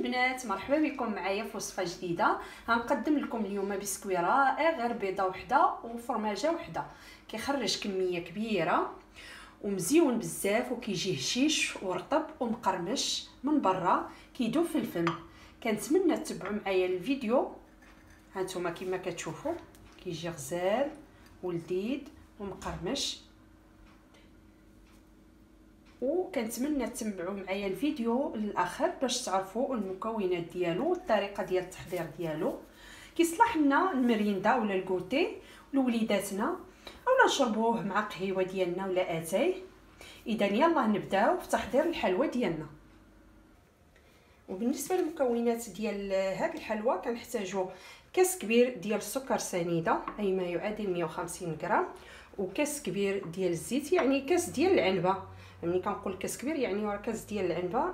البنات، مرحبا بكم معايا في وصفه جديده. غنقدم لكم اليوم بسكوي رائع، غير بيضه وحده وفرماجه وحده. كيخرج كميه كبيره ومزيون بزاف، وكيجي هشيش ورطب ومقرمش من برا، كيدوب في الفم. كنتمنى تتبعوا معايا الفيديو. هانتوما كما كتشوفوا كيجي غزال ولذيذ ومقرمش، وكنتمنى تتبعوا معايا الفيديو للاخر باش تعرفوا المكونات ديالو والطريقه ديال التحضير ديالو. كيصلح لنا المريندا ولا الكوتي لوليداتنا، اولا نشربوه مع قهيوه ديالنا ولا اتاي. اذا يلا نبداو في تحضير الحلوى ديالنا. وبالنسبه للمكونات ديال هذه الحلوى كنحتاجوا كاس كبير ديال السكر سنيده اي ما يعادل 150 غرام، وكاس كبير ديال الزيت يعني كاس ديال العنبه. ملي كنقول كاس كبير يعني راه كاس ديال العنبه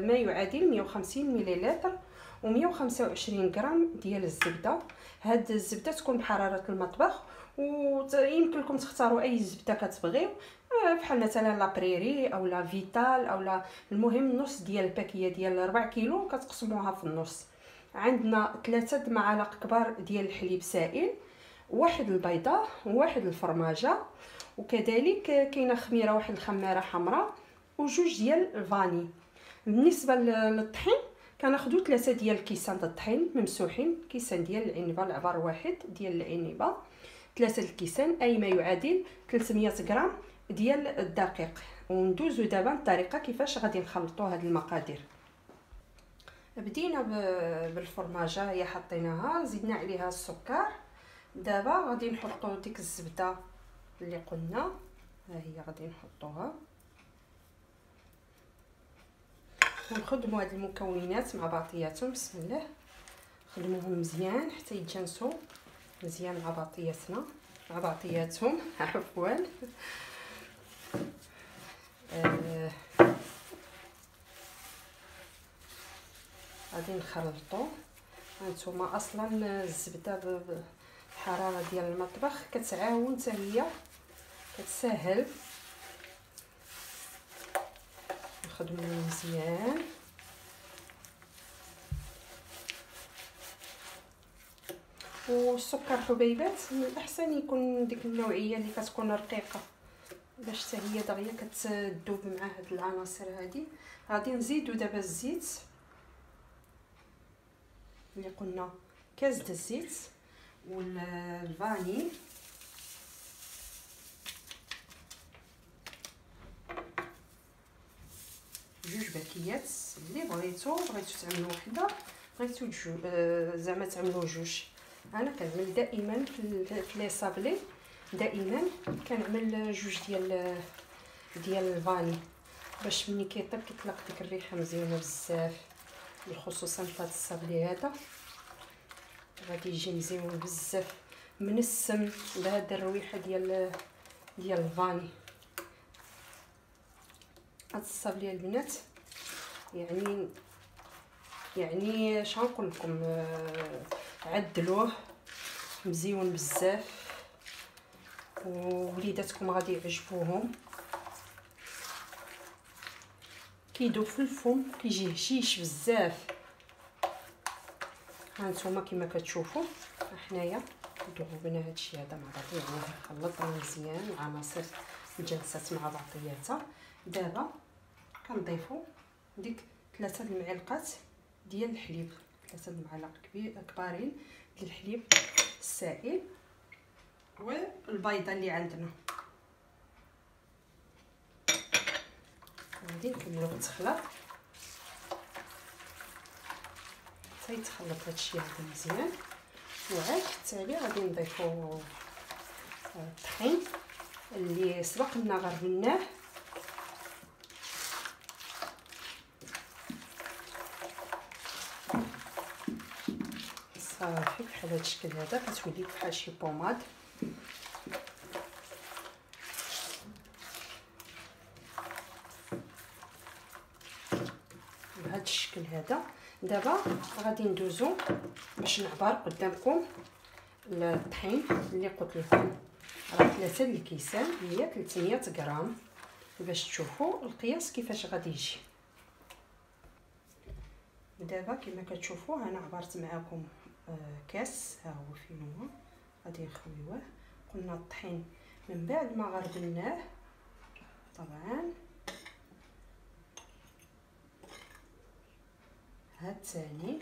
ما يعادل 150 مليلتر، و125 غرام ديال الزبده. هاد الزبده تكون بحراره المطبخ، ويمكن لكم تختاروا اي زبده كتبغيو، بحال مثلا لا بريري او لا فيتال او لا، المهم نص ديال الباكيه ديال 4 كيلو كتقسموها في النص. عندنا 3 معالق كبار ديال الحليب سائل، واحد البيضه وواحد الفرماجه، وكذلك كاينه خميره، واحد الخماره حمراء وجوج ديال الفاني. بالنسبه للطحين كناخذوا 3 ديال الكيسان د الطحين ممسوحين، كيسان ديال العنبه العبار واحد ديال العنبه، 3 الكيسان اي ما يعادل 300 غرام ديال الدقيق. وندوزو دابا الطريقه كيفاش غادي نخلطوا هاد المقادير. بدينا بالفرماجه، هي حطيناها زدنا عليها السكر. دابا غادي نحطوا ديك الزبده اللي قلنا، ها هي غادي نحطوها ونخدموا هاد المكونات مع بعضياتهم. بسم الله، خدموهم مزيان حتى يتجانسوا مزيان مع بعضياتنا مع بعضياتهم عفوا. غادي نخلطوا. هانتوما اصلا الزبده بالحراره ديال المطبخ كتعاون حتى هي، كتسهل. نخدموا مزيان. والسكر حبيبات من الاحسن يكون ديك النوعيه اللي كتكون رقيقه، باش حتى هي دغيا كتذوب مع هاد العناصر هادي. غادي نزيدو دابا الزيت اللي قلنا كاس د الزيت والفاني، جوج باكيات اللي بغيتو تعملوا وحده، بغيتو زعما تعملوا جوج. انا كنعمل دائما في لي صابلي، دائما كنعمل جوج ديال الفاني، باش ملي كيطيب كيطلق ديك الريحه مزيانه بزاف. خصوصا في هذا الصابلي هذا غادي يجي مزيون بزاف، منسم بهذه الرويحه ديال الفاني. هذا الصابلي البنات يعني شنقول لكم، عدلوه مزيون بزاف ووليداتكم غادي يعجبوهم. كيدوب في الفم، كيجي هشيش بزاف. هانتوما كما كتشوفوا حنايا ذوبنا هادشي هذا مع بعض، يعني خلطنا مزيان العناصر جلسات مع بعضياتها. دابا كنضيفوا ديك 3 المعالق ديال الحليب، 3 المعالق كبارين ديال الحليب السائل والبيضه اللي عندنا. غادي نكملوا بالتخليط حتى يتخلط هادشي هذا مزيان. وعاد في التالي غادي نضيفوا الطحين اللي سبقنا غربناه. صافي بحال هذا الشكل هذا كتولي بحال شي بوماد. بهذا الشكل هذا. دابا غادي ندوزو باش نعبر قدامكم الطحين اللي قلت لكم، راه 3 الكيسان هي 300 غرام، باش تشوفوا القياس كيفاش غادي يجي. ودابا كما كتشوفوا انا عبرت معكم كاس، ها هو فين هو غادي نخويوه. قلنا الطحين من بعد ما غربلناه طبعا هاد الثاني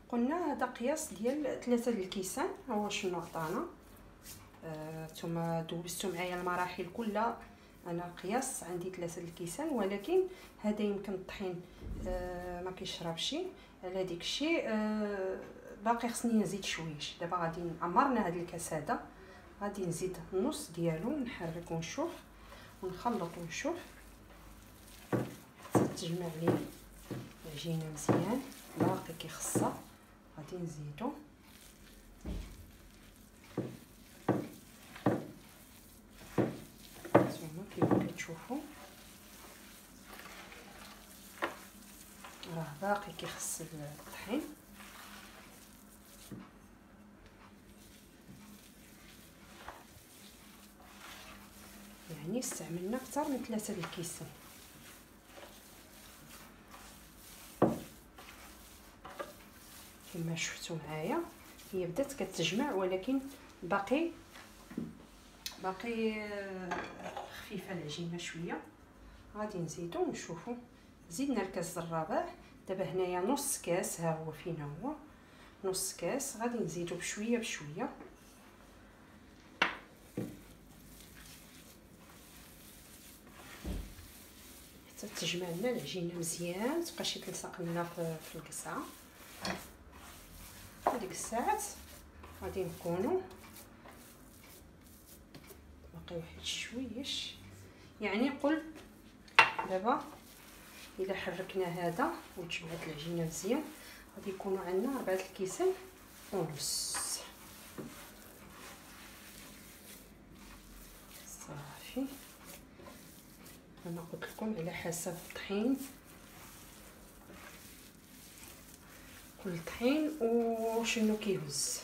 قلنا هذا قياس ديال 3 الكيسان. هو شنو عطانا؟ نتوما دوزتوا معايا المراحل كلها. انا قياس عندي 3 الكيسان، ولكن هذا يمكن الطحين ما كيشربش على ديك الشيء. باقي خصني نزيد شويش. دابا غادي عمرنا هذا الكاس هذا، غادي نزيد النص ديالو، نحرك ونشوف ونخلط ونشوف حتى تجمع لي العجينه مزيان. باقي كيخصها غادي نزيدو. نتوما كيما كتشوفوا راه باقي كيخص الطحين. يعني استعملنا اكثر من 3 الكيسان. كما شفتوا معايا هي بدات كتجمع، ولكن باقي خفيفه العجينه شويه. غادي نزيدو ونشوفوا. زدنا الكاس الرابع. دابا هنايا نص كاس، ها هو فين هو نص كاس. غادي نزيدو بشويه بشويه حتى تجمع لنا العجينه مزيان، متبقاش تلصق لنا في القصعه. هذيك الساعات غادي نكونوا باقي واحد شويش. يعني قل دابا الا حركنا هذا وتجمعت العجينه مزيان غادي يكونوا عندنا 4 الكيسان ونص. صافي. انا قلت لكم على حسب الطحين، كل طحين وشنو كيهز.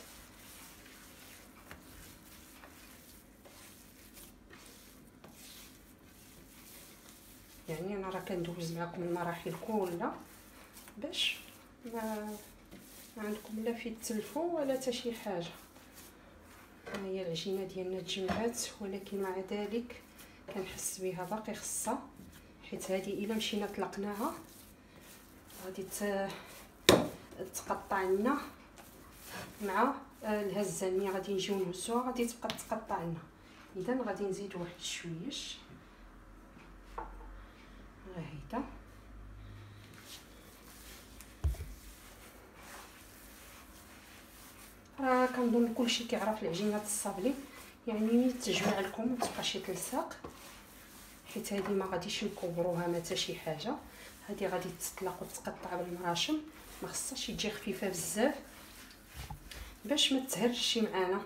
يعني انا راه كندوز معكم المراحل كلها باش ما عندكم لا في تلفوا ولا حتى شي حاجه. ها هي العجينه ديالنا تجمعات، ولكن مع ذلك كنحس بها باقي خصها، حيت هذه الا مشينا طلقناها غادي تقطع لنا مع الهزه. ملي غادي نجيو نهزوها غادي تبقى تقطع لنا. اذا غادي نزيد واحد شويش. ها هيدا راه كنظن كلشي كيعرف العجينه الصابلي. يعني ملي تجمع لكم ما تبقاش تلصق، حيت هذه ما غاديش نكبروها ما حتى شي حاجه. هذه غادي تطلق وتقطع بالمراشم، ما خصهاش تجي خفيفه بزاف باش ما تهرش معانا.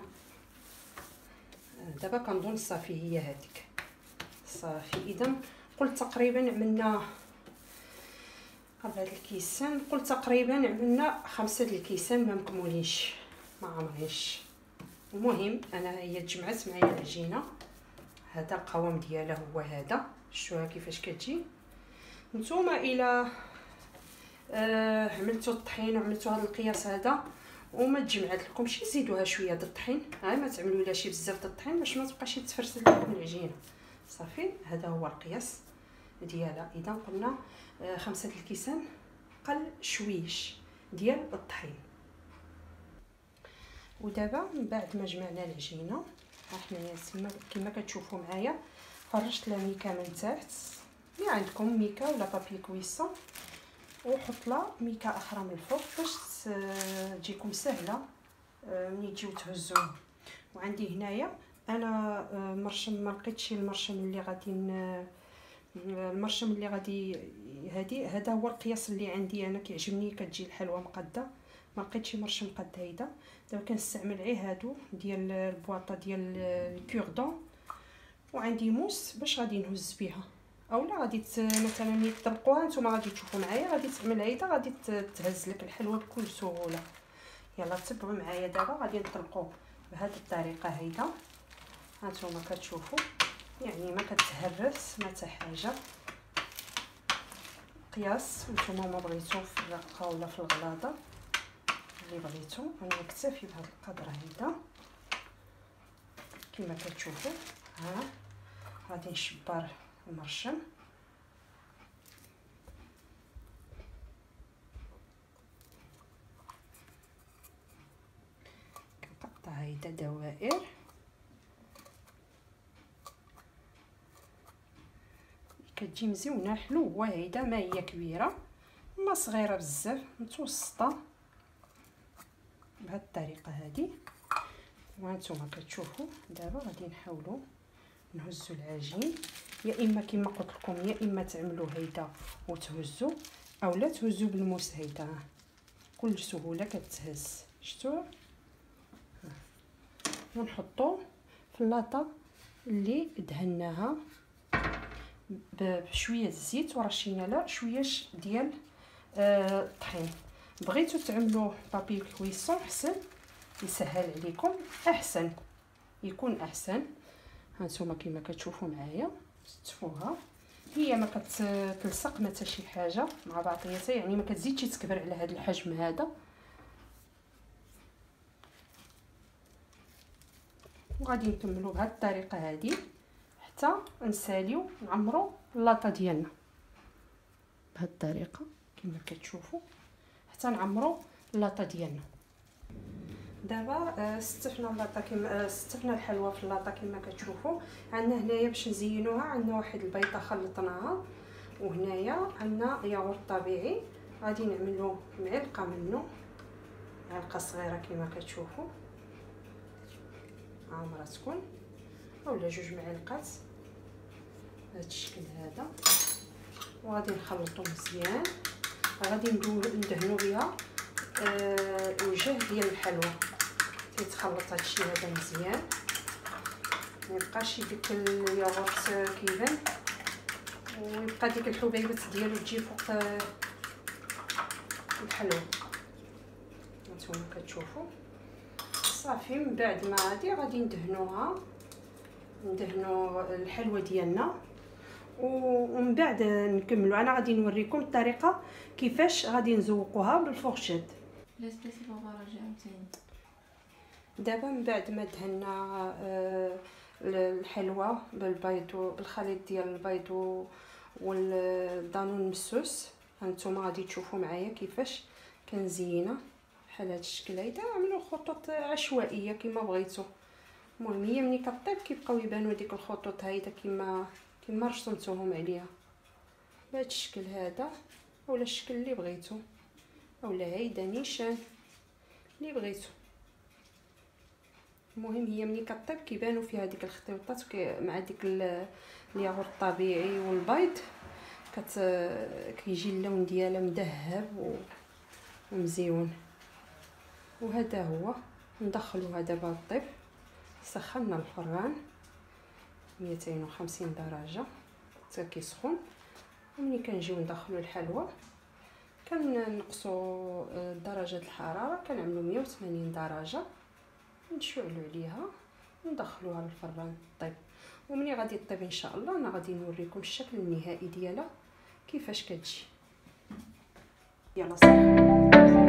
دابا كنظن صافي هي هذيك صافي. اذا قلت تقريبا عملنا 4 الكيسان، قلت تقريبا عملنا 5 الكيسان ما مكمولينش، ما عمريش. المهم انا هي تجمعت معايا العجينه. هذا القوام ديالها هو هذا، شفتوها كيفاش كتجي. نتوما الى عملتوا الطحين وعملتوا هذا القياس هذا وما تجمعات لكمش، زيدوها شويه د الطحين. ما تعملوا لها شي بزاف د الطحين باش ما تبقاش تفرسد لكم العجينه. صافي. هذا هو القياس ديالها. اذا قلنا 5 الكيسان قل شويش ديال الطحين. ودابا من بعد ما جمعنا العجينه، ها حنايا كما كتشوفوا معايا فرشت لها ميكا من تحت. اللي عندكم ميكا ولا بابي كويسون، وحط لها ميكا اخرى من الفوق باش تجيكم سهله ملي تجيو تهزوها. وعندي هنايا انا مرشم، ما لقيتش المرشم اللي غادي هذا هو القياس اللي عندي انا كيعجبني. كتجي الحلوه مقاده، ما لقيتش مرشم قد هيدا. دابا كنستعمل غير هادو ديال البواطه ديال الكوردون، وعندي موس باش غادي نهز بها. اولا غادي مثلا ملي تطلقوها نتوما غادي تشوفوا معايا غادي تعمل هيدا، غادي تهز لك الحلوه بكل سهوله. يلا تبعوا معايا. دابا غادي نطلقوا بهذه الطريقه هيدا. هانتوما كتشوفوا يعني ما كتهرس ما حتى حاجه. قياس نتوما ما بغيتو في الرقه ولا في الغلاظه اللي بغيتو. انا نكتفي بهذا القدر هيدا كما كتشوفوا. ها غادي نشبر المرشم، كنقطع هيدا دوائر. كتجي مزيونه حلوه هيدا، ما هي كبيره ما صغيره بزاف، متوسطه بهذه الطريقه هذه. وانتم كتشوفوا دابا غادي نحاولوا نهزوا العجين، يا اما كما قلت لكم يا اما تعملوا هيدا وتهزوا اولا تهزوا بالموس هيدا بكل سهوله كتهز. شفتوا؟ ونحطوا في اللاطه اللي دهناها بشويه الزيت ورشينا له شويه ديال الطحين. بغيتو تعملوه بابي كويسون احسن، يسهل عليكم احسن، يكون احسن. هانتوما كما كتشوفوا معايا ستفوها، هي ما كتلصق ما حتى شي حاجه مع بعضياتها، يعني ما كتزيدش تكبر على هذا الحجم هذا. وغادي نكملوا بهذه الطريقه هذه حتى نساليو نعمروا اللاطه ديالنا بهذه الطريقه كما كتشوفوا حتى نعمروا اللاطه ديالنا. دابا استفنا اللاطه كما استفنا الحلوى في اللاطه كما كتشوفوا. عندنا هنايا باش نزينوها عندنا واحد البيضه خلطناها، وهنايا عندنا ياغورت طبيعي غادي نعملو معلقه منه، معلقه صغيره كما كتشوفوا عامره تكون، اولا 2 معالق بهذا الشكل هذا. وغادي نخلطو مزيان، غادي ندهنو بها الوجه ديال الحلوى. كيتخلط هادشي هذا مزيان، ما يبقاش ديك الياغورت كيبان ويبقى ديك الحبيبات ديالو تجي فوق الحلوى. نتوما كتشوفوا صافي. من بعد ما غادي ندهنوها، ندهنو الحلوى ديالنا، ومن بعد نكملوا. انا غادي نوريكم الطريقه كيفاش غادي نزوقوها بالفورشيت. دابا من بعد ما دهنا الحلوى بالبيض بالخليط ديال البيض والدانون مسوس، هانتوما غادي تشوفوا معايا كيفاش كنزينها بحال هذا الشكل هيدا. عملوا خطوط عشوائيه كما بغيتو. المهم هي ملي كطيب كيبقاو يبانوا ديك الخطوط هيدا كما رسمتوهم عليها بهذا الشكل هذا، اولا الشكل اللي بغيتو، اولا هيدا نيشان اللي بغيتو. المهم هي ملي كطيب كيبانوا فيها ديك الخطيوطات مع ديك الياغورت الطبيعي والبيض، كيجي اللون ديالها مذهب ومزيون. وهذا هو. ندخلوها دابا الطيب. سخنا الفران 250 درجه حتى كيسخن، وملي كنجيو ندخلو الحلوى كنقصوا درجه الحراره، كنعملوا 180 درجه، نشعلوا عليها وندخلوها للفران طيب. ومني غادي طيب ان شاء الله انا غادي نوريكم الشكل النهائي ديالها كيفاش كتجي. يلا صافي.